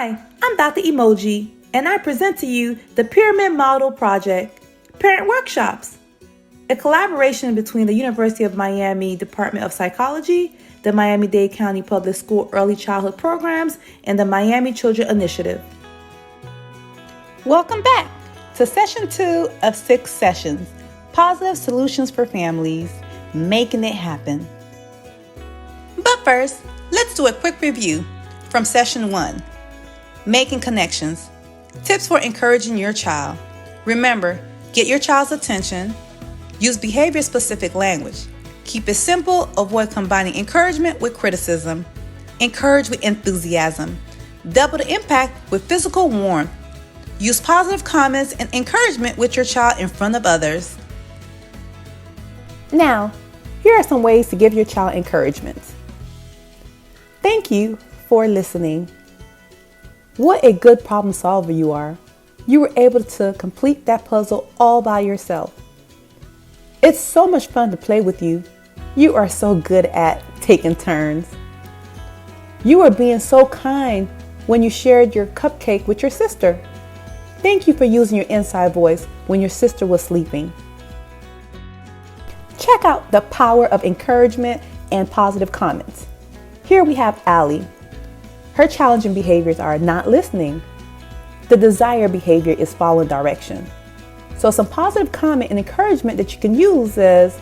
Hi, I'm Dr. Emoji, and I present to you the Pyramid Model Project, Parent Workshops, a collaboration between the University of Miami Department of Psychology, the Miami-Dade County Public School Early Childhood Programs, and the Miami Children Initiative. Welcome back to Session 2 of 6 sessions, Positive Solutions for Families, Making It Happen. But first, let's do a quick review from Session 1. Making connections. Tips for encouraging your child. Remember, get your child's attention. Use behavior-specific language. Keep it simple. Avoid combining encouragement with criticism. Encourage with enthusiasm. Double the impact with physical warmth. Use positive comments and encouragement with your child in front of others. Now, here are some ways to give your child encouragement. Thank you for listening. What a good problem solver you are. You were able to complete that puzzle all by yourself. It's so much fun to play with you. You are so good at taking turns. You were being so kind when you shared your cupcake with your sister. Thank you for using your inside voice when your sister was sleeping. Check out the power of encouragement and positive comments. Here we have Allie. Her challenging behaviors are not listening. The desired behavior is following direction. So some positive comment and encouragement that you can use is,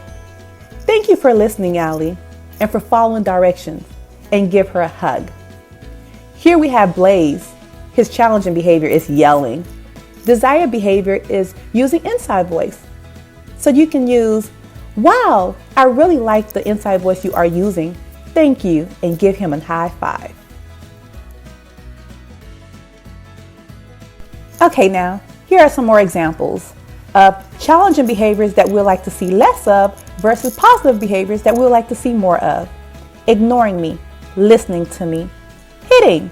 thank you for listening, Allie, and for following directions, and give her a hug. Here we have Blaze. His challenging behavior is yelling. Desired behavior is using inside voice. So you can use, wow, I really like the inside voice you are using. Thank you, and give him a high five. Okay, now, here are some more examples of challenging behaviors that we'd like to see less of versus positive behaviors that we'd like to see more of. Ignoring me, listening to me, hitting,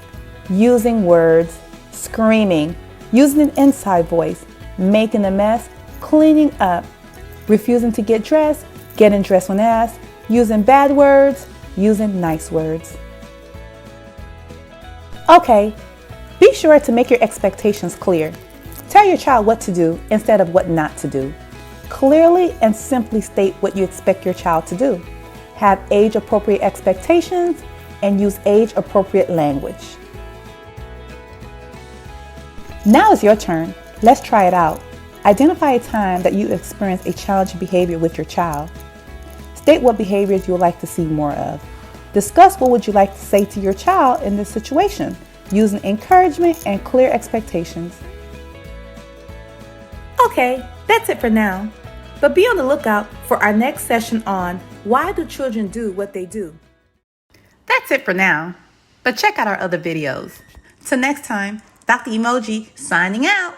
using words, screaming, using an inside voice, making a mess, cleaning up, refusing to get dressed, getting dressed when asked, using bad words, using nice words. Okay. Be sure to make your expectations clear. Tell your child what to do instead of what not to do. Clearly and simply state what you expect your child to do. Have age-appropriate expectations and use age-appropriate language. Now is your turn. Let's try it out. Identify a time that you experienced a challenging behavior with your child. State what behaviors you would like to see more of. Discuss what would you like to say to your child in this situation, using encouragement and clear expectations. Okay, that's it for now. But be on the lookout for our next session on why do children do what they do. That's it for now, but check out our other videos. Till next time, Dr. Emoji signing out.